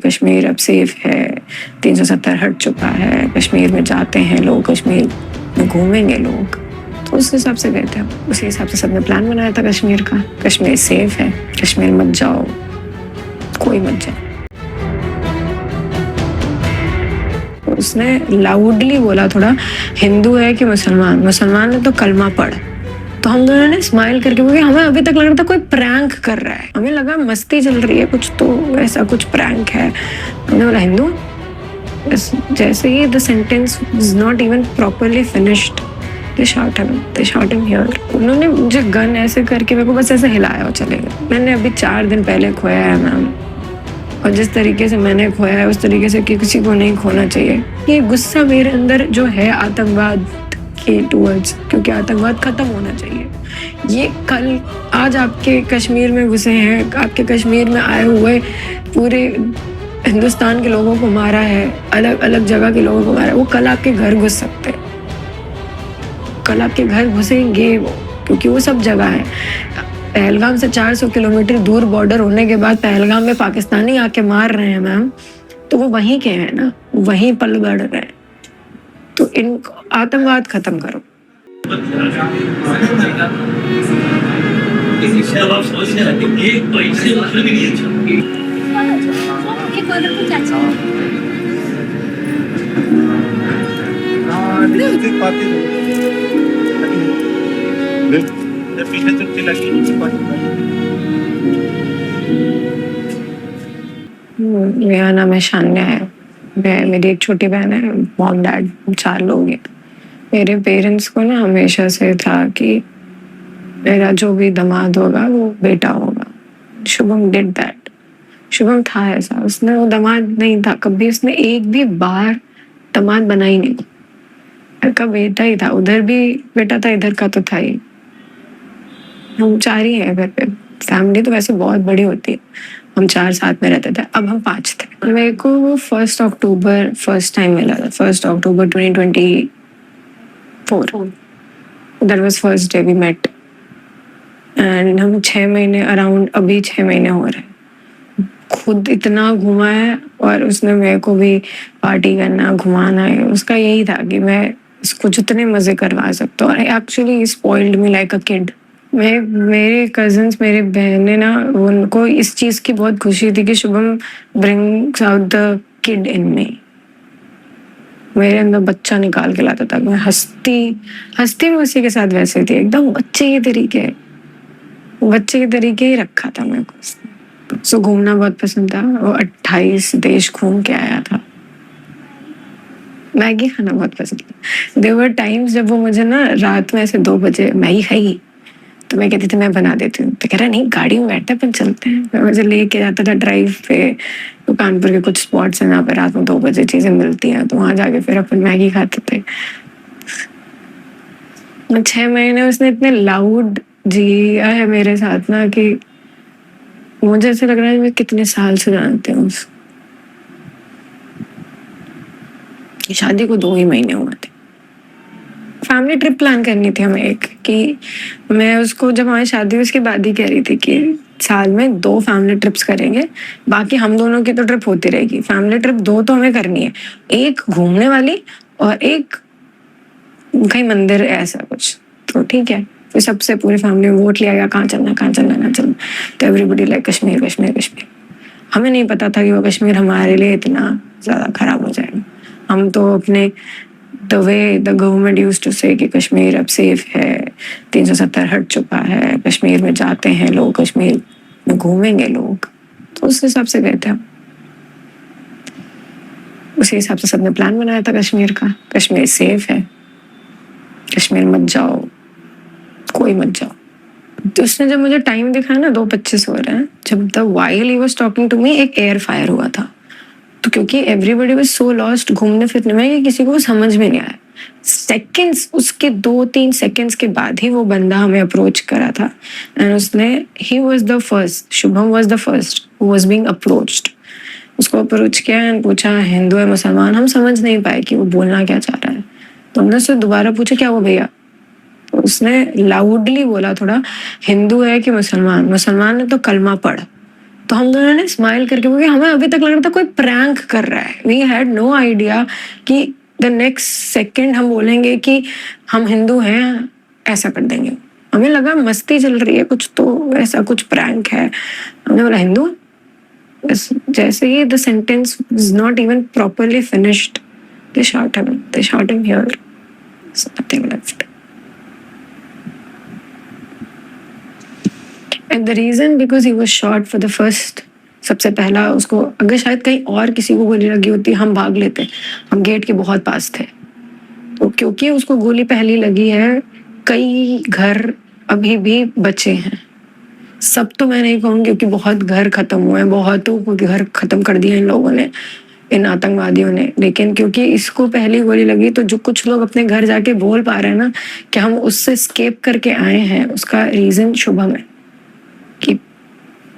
कश्मीर अब सेफ है, 370 हट चुका है, कश्मीर में जाते हैं लोग, कश्मीर में घूमेंगे लोग। तो उस हिसाब से गए थे, उसी हिसाब से सबने प्लान बनाया था कश्मीर का। कश्मीर सेफ है, कश्मीर मत जाओ, कोई मत जाए। उसने लाउडली बोला थोड़ा, हिंदू है कि मुसलमान, मुसलमान ने तो कलमा पढ़। तो हम दोनों ने स्माइल करके बोले, हमें अभी तक लग रहा था कोई प्रैंक कर रहा है, हमें लगा मस्ती चल रही है कुछ, तो ऐसा कुछ प्रैंक है। हमने बोला हिंदू, जैसे ही the sentence was not even properly finished, they shot him here। उन्होंने मुझे गन ऐसे करके मेरे को बस ऐसे हिलाया और चले गए। मैंने अभी 4 दिन पहले खोया है मैम, और जिस तरीके से मैंने खोया है उस तरीके से किसी को नहीं खोना चाहिए। ये गुस्सा मेरे अंदर जो है आतंकवाद के टूवर्ड्स, क्योंकि आतंकवाद खत्म होना चाहिए। ये कल आज आपके कश्मीर में घुसे हैं, आपके कश्मीर में आए हुए पूरे हिंदुस्तान के लोगों को मारा है, अलग अलग जगह के लोगों को मारा है, वो कल आपके घर घुस सकते हैं, कल आपके घर घुसेंगे वो, क्योंकि वो सब जगह है। पहलगाम से 400 किलोमीटर दूर बॉर्डर होने के बाद पहलगाम में पाकिस्तानी आके मार रहे हैं मैम, तो वो वहीं के हैं ना, वहीं पल बढ़ रहे हैं। तो इन आतंकवाद खत्म करो। मेरा नाम है शान्या है, मेरी एक छोटी बहन है, मॉम डैड 4 लोग हैं। मेरे पेरेंट्स को ना हमेशा से था कि मेरा जो भी दामाद होगा वो बेटा होगा। Shubham did that. शुभम था ऐसा, उसने वो दामाद नहीं था कभी, उसने एक भी बार दामाद बना ही नहीं। घर का बेटा ही था, उधर भी बेटा था, इधर का तो था ही। हम 4 ही हैं घर पे, फैमिली तो वैसे बहुत बड़ी होती है। हम 4 साथ में रहते थे, अब हम 5 थे। मेरे को वो 1 अक्टूबर फर्स्ट टाइम मिला था, 1 October 2024। That was first day we met, and हम 6 महीने अराउंड, अभी 6 महीने हो रहे हैं। खुद इतना घुमा है, और उसने मेरे को भी पार्टी करना, घुमाना है, उसका यही था कि मैं उसको जितने मजे करवा सकता हूँ। Actually spoiled me like a kid. मेरे कजन्स, मेरे बहनें ना, उनको इस चीज की बहुत खुशी थी कि Shubham brings out the kid in me. मेरे अंदर बच्चा निकाल के लाता था। मैं हंसती भी उसी के साथ वैसे थी, एकदम बच्चे के तरीके ही रखा था मेरे को। सो घूमना बहुत पसंद था। वो 28 देश घूम के आया था। मैगी खाना बहुत पसंद था। देयर वर टाइम्स जब वो मुझे ना रात में ऐसे 2 बजे मैगी खाई, तो मैं कहती थी मैं बना देती हूँ। तो कह रहा नहीं, गाड़ी में बैठते अपन चलते हैं। मैं मुझे लेके जाता था ड्राइव पे। तो कानपुर के कुछ स्पॉट्स हैं जहाँ पे रात में 2 बजे चीजें मिलती हैं, तो वहां जाके फिर अपन मैगी खाते थे। 6 महीने उसने इतने लाउड जिया है मेरे साथ ना, कि मुझे ऐसे लग रहा है मैं कितने साल से जानती हूँ। शादी को 2 ही महीने हुए थे। फैमिली ट्रिप प्लान करनी थी हमें एक, कि मैं उसको, जब हमारी शादी हुई उसके बाद ही कह रही थी कि साल में 2 फैमिली ट्रिप्स करेंगे, बाकी हम दोनों की तो ट्रिप होती रहेगी। फैमिली ट्रिप 2 तो हमें करनी है, एक घूमने वाली और एक कहीं मंदिर, ऐसा कुछ। तो ठीक है, फिर सबसे पूरी फैमिली में वोट लिया गया, कहाँ चलना। तो एवरीबडी लाइक कश्मीर। हमें नहीं पता था कि वो कश्मीर हमारे लिए इतना ज्यादा खराब हो जाएगा। हम तो अपने the way the government used to say कि कश्मीर अब सेफ है, 370 हट चुका है, कश्मीर में जाते हैं लोग, कश्मीर में घूमेंगे लोग। तो उस हिसाब से गए थे हम, उसी हिसाब से सबने प्लान बनाया था कश्मीर का। कश्मीर सेफ है, कश्मीर मत जाओ, कोई मत जाओ। तो उसने जब मुझे टाइम दिखाया ना, 2:25 हो रहे हैं, जब the while he was talking to me, एक एयर फायर हुआ था। तो क्योंकि एवरीबडी वाज सो लॉस्ट घूमने फिरने में कि किसी को समझ में नहीं आया। सेकंड्स, उसके 2-3 सेकंड्स के बाद ही वो बंदा हमें अप्रोच करा था, एंड उसने, he was the first, Shubham was the first who was being approached. उसको अप्रोच किया एंड पूछा हिंदू है मुसलमान। हम समझ नहीं पाए कि वो बोलना क्या चाह रहा है, तो हमने उससे दोबारा पूछा क्या वो भैया। तो उसने लाउडली बोला थोड़ा, हिंदू है कि मुसलमान, मुसलमान ने तो कलमा पढ़। तो हम दोनों ने स्माइल करके, क्योंकि हमें अभी तक लग रहा था कोई प्रैंक कर रहा है। वी हैड नो आइडिया कि द नेक्स्ट सेकेंड हम बोलेंगे कि हम हिंदू हैं, ऐसा कर देंगे। हमें लगा मस्ती चल रही है कुछ, तो ऐसा कुछ प्रैंक है। हमने बोला हिंदू। बस जैसे ही the sentence is not even properly finished, they shot him here. So nothing left. And the reason because he was shot for the first, सबसे पहला उसको, अगर शायद कहीं और किसी को गोली लगी होती हम भाग लेते, हम गेट के बहुत पास थे। तो क्योंकि उसको गोली पहली लगी है, कई घर अभी भी बचे हैं। सब तो मैं नहीं कहूँगी क्योंकि बहुत घर खत्म हुए हैं, बहुतों को घर खत्म कर दिया इन लोगों ने, इन आतंकवादियों ने। लेकिन क्योंकि इसको पहली गोली लगी, तो जो कुछ लोग अपने घर जाके बोल पा रहे हैं ना कि हम उससे स्केप करके आए हैं, उसका रीजन शुभम है कि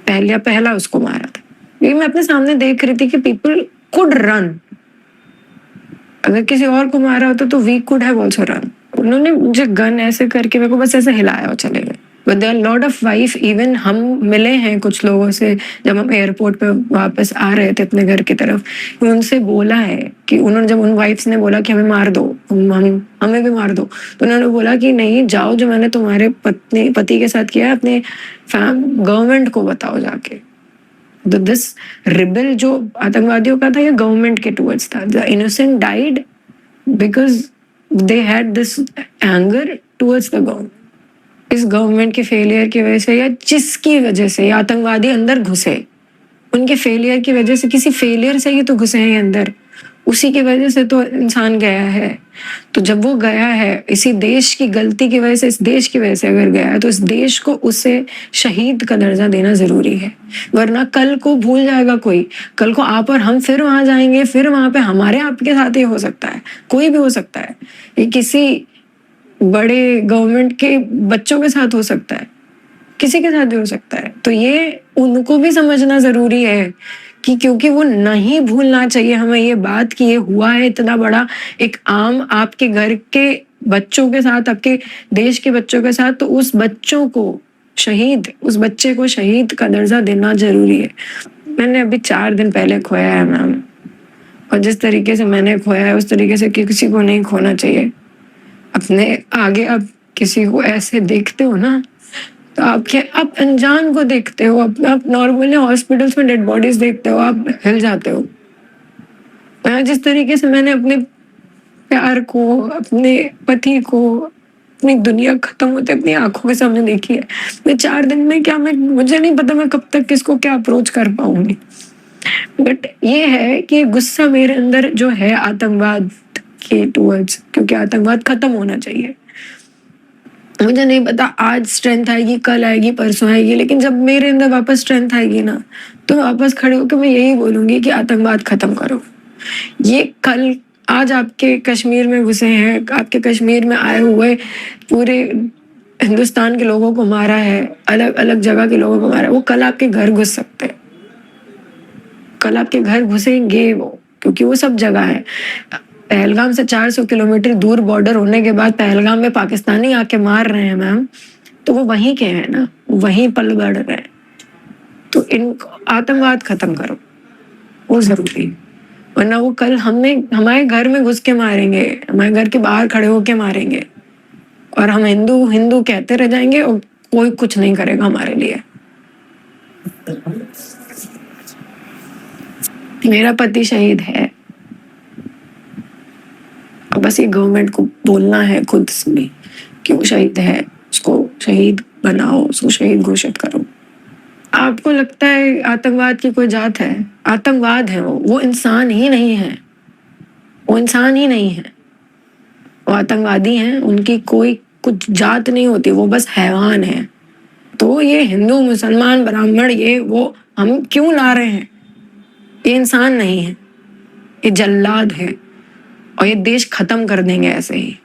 पहला उसको मारा था। ये मैं अपने सामने देख रही थी कि पीपल कुड रन। अगर किसी और को मारा होता तो we could have also run. उन्होंने मुझे गन ऐसे करके मेरे को बस ऐसे हिलाया और चले गए। But there lot of wife, even हम मिले हैं कुछ लोगों से जब हम एयरपोर्ट पे वापस आ रहे थे अपने घर की तरफ, उनसे बोला है कि उन्होंने, जब उन वाइफ्स ने बोला कि हमें मार दो, हमें भी मार दो, तो उन्होंने बोला कि नहीं जाओ, जो मैंने तुम्हारे पति के साथ किया है अपने गवर्नमेंट को बताओ जाके। तो दिस रिबेल जो आतंकवादियों का था, ये गवर्नमेंट के टुवर्ड्स था। The innocent died because they had this anger towards the government. इस गवर्नमेंट के फेलियर की वजह से या जिसकी वजह से आतंकवादी अंदर घुसे, उनके फेलियर की वजह से, किसी फेलियर से ही तो घुसे हैं अंदर, उसी की वजह से तो इंसान गया है। तो जब वो गया है इसी देश की गलती की वजह से, इस देश की वजह से अगर गया है, तो इस देश को उसे शहीद का दर्जा देना जरूरी है। वरना कल को भूल जाएगा कोई, कल को आप और हम फिर वहां जाएंगे, फिर वहां पे हमारे आपके साथ ही हो सकता है, कोई भी हो सकता है, ये किसी बड़े गवर्नमेंट के बच्चों के साथ हो सकता है, किसी के साथ भी हो सकता है। तो ये उनको भी समझना जरूरी है कि क्योंकि वो नहीं भूलना चाहिए हमें ये बात कि ये हुआ है इतना बड़ा एक आम आपके घर के बच्चों के साथ, आपके देश के बच्चों के साथ, तो उस बच्चों को शहीद, उस बच्चे को शहीद का दर्जा देना जरूरी है। मैंने अभी 4 दिन पहले खोया है मैम, और जिस तरीके से मैंने खोया है उस तरीके से किसी को नहीं खोना चाहिए। अपने आगे आप किसी को ऐसे देखते हो ना, तो आप अनजान को देखते हो, आप नॉर्मली हॉस्पिटल्स में डेड बॉडीज देखते हो, आप हिल जाते हो। जिस तरीके से मैंने अपने प्यार को, अपने पति को, अपनी दुनिया खत्म होते अपनी आंखों के सामने देखी है, मैं 4 दिन में क्या, मुझे नहीं पता मैं कब तक किसको क्या अप्रोच कर पाऊंगी। बट ये है कि गुस्सा मेरे अंदर जो है आतंकवाद के टुवर्ड्स, क्योंकि आतंकवाद खत्म होना चाहिए। मुझे नहीं पता आज स्ट्रेंथ आएगी, कल आएगी, परसों आएगी, लेकिन जब मेरे अंदर वापस स्ट्रेंथ आएगी ना, तो वापस खड़े होकर मैं यही बोलूंगी कि आतंकवाद खत्म करो। ये कल आज आपके कश्मीर में घुसे हैं, आपके कश्मीर में आए हुए पूरे हिंदुस्तान के लोगों को मारा है, अलग अलग जगह के लोगों को मारा है, वो कल आपके घर घुस सकते हैं, कल आपके घर घुसेंगे वो, क्योंकि वो सब जगह है। पहलगाम से 400 किलोमीटर दूर बॉर्डर होने के बाद पहलगाम में पाकिस्तानी आके मार रहे हैं मैम, तो वो वहीं के हैं ना, वहीं पल बढ़ रहे हैं। तो इन आतंकवाद खत्म करो, वो जरूरी, वरना वो कल हमारे घर में घुस के मारेंगे, हमारे घर के बाहर खड़े होके मारेंगे, और हम हिंदू हिंदू कहते रह जाएंगे और कोई कुछ नहीं करेगा हमारे लिए। मेरा पति शहीद है, अब बस ये गवर्नमेंट को बोलना है खुद से कि वो शहीद है, उसको शहीद बनाओ, उसको शहीद घोषित करो। आपको लगता है आतंकवाद की कोई जात है? आतंकवाद है वो इंसान ही नहीं है, वो इंसान ही नहीं है, वो आतंकवादी हैं, उनकी कोई कुछ जात नहीं होती, वो बस हैवान है। तो ये हिंदू मुसलमान ब्राह्मण ये वो हम क्यों ला रहे हैं? ये इंसान नहीं है, ये जल्लाद है, और ये देश खत्म कर देंगे ऐसे ही,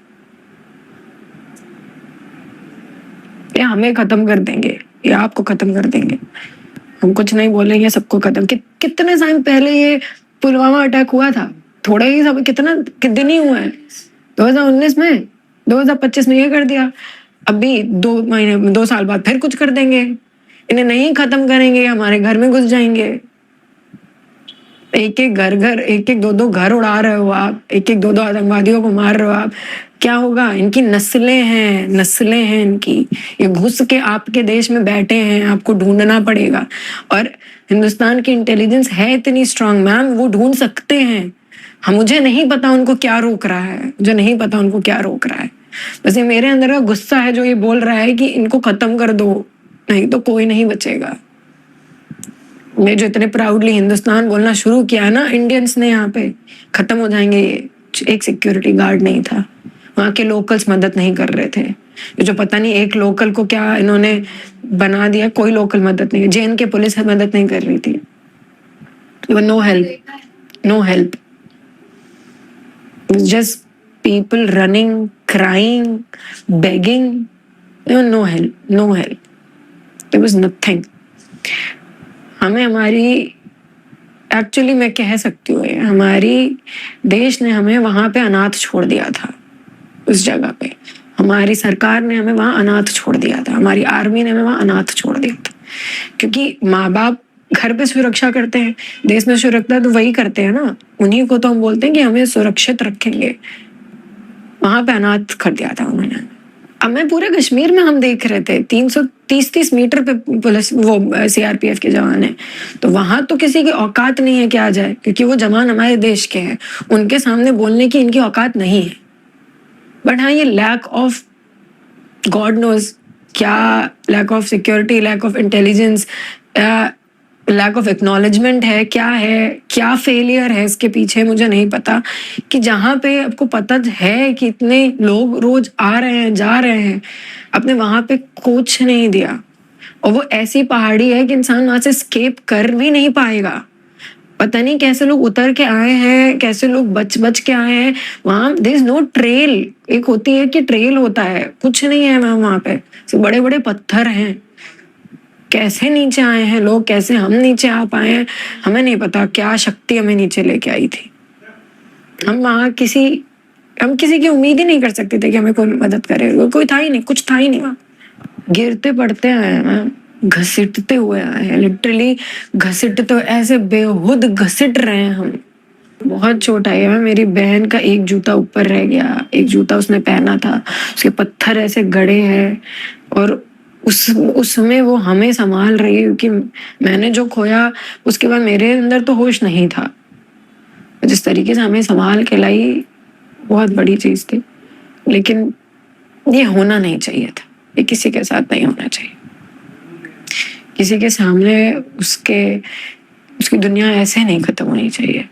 ये हमें खत्म कर देंगे, ये आपको खत्म कर देंगे। हम कुछ नहीं बोलेंगे, सबको खत्म। कितने टाइम पहले ये पुलवामा अटैक हुआ था, थोड़ा ही सब, कितना दिन ही हुआ है, 2019 में, 2025 में ये कर दिया, अभी 2 साल बाद फिर कुछ कर देंगे। इन्हें नहीं खत्म करेंगे, हमारे घर में घुस जाएंगे। एक एक एक एक दो घर उड़ा रहे हो आप, एक एक दो आतंकवादियों को मार रहे हो आप, क्या होगा? इनकी नस्लें हैं इनकी, ये घुस के आपके देश में बैठे हैं, आपको ढूंढना पड़ेगा। और हिंदुस्तान की इंटेलिजेंस है इतनी स्ट्रांग मैम, वो ढूंढ सकते हैं। हम, मुझे नहीं पता उनको क्या रोक रहा है, मुझे नहीं पता उनको क्या रोक रहा है। बस ये मेरे अंदर का गुस्सा है जो ये बोल रहा है कि इनको खत्म कर दो, नहीं तो कोई नहीं बचेगा। मैं जो इतने प्राउडली हिंदुस्तान बोलना शुरू किया ना इंडियंस ने, यहाँ पे खत्म हो जाएंगे ये। एक सिक्योरिटी गार्ड नहीं था, वहाँ के लोकल्स मदद नहीं कर रहे थे। ये जो पता नहीं एक लोकल को क्या इन्होंने बना दिया, कोई लोकल मदद नहीं, जेएन के पुलिस मदद नहीं कर रही थी। No help, no help, just people running, crying, begging, no help, no help, there was nothing। हमें हमारी, एक्चुअली मैं कह सकती हूँ हमारी देश ने हमें वहाँ पे अनाथ छोड़ दिया था। उस जगह पे हमारी सरकार ने हमें वहाँ अनाथ छोड़ दिया था, हमारी आर्मी ने हमें वहाँ अनाथ छोड़ दिया था। क्योंकि माँ बाप घर पे सुरक्षा करते हैं, देश में सुरक्षा तो वही करते हैं ना, उन्हीं को तो हम बोलते हैं कि हमें सुरक्षित रखेंगे। वहां पे अनाथ कर दिया था उन्होंने। अब मैं पूरे कश्मीर में हम देख रहे थे 330 मीटर पे पुलिस, वो सीआरपीएफ के जवान है, तो वहां तो किसी की औकात नहीं है कि आ जाए, क्योंकि वो जवान हमारे देश के हैं, उनके सामने बोलने की इनकी औकात नहीं है। बट हाँ, ये लैक ऑफ, गॉड नोज क्या, lack of security, lack of intelligence, lack of acknowledgement है, क्या फेलियर है इसके पीछे, मुझे नहीं पता। कि जहाँ पे आपको पता है कि इतने लोग रोज आ रहे हैं जा रहे हैं, आपने वहां पे कुछ नहीं दिया। और वो ऐसी पहाड़ी है कि इंसान वहां से स्केप कर भी नहीं पाएगा। पता नहीं कैसे लोग उतर के आए हैं, कैसे लोग बच के आए हैं। वहां देयर इज नो ट्रेल। एक होती है कि ट्रेल होता है, कुछ नहीं है वहां पे, बड़े बड़े पत्थर हैं। कैसे नीचे आए हैं लोग, कैसे हम नीचे आ पाए हैं, हमें नहीं पता। क्या शक्ति हमें नीचे लेके आई थी। हम वहाँ हम किसी की उम्मीद ही नहीं कर सकते थे कि हमें कोई मदद करे। कोई था ही नहीं, कुछ था ही नहीं वहाँ। गिरते पड़ते आए हैं, घसीटते हुए आए हैं, लिटरली घसीटते, ऐसे बेहुद घसीट रहे हैं हम। बहुत चोट आई है। मेरी बहन का एक जूता ऊपर रह गया, एक जूता उसने पहना था, उसके पत्थर ऐसे गड़े हैं, और उसमें वो हमें संभाल रही है। क्योंकि मैंने जो खोया उसके बाद मेरे अंदर तो होश नहीं था। जिस तरीके से हमें संभाल के लाई, बहुत बड़ी चीज थी। लेकिन ये होना नहीं चाहिए था, ये किसी के साथ नहीं होना चाहिए। किसी के सामने उसकी दुनिया ऐसे नहीं खत्म होनी चाहिए।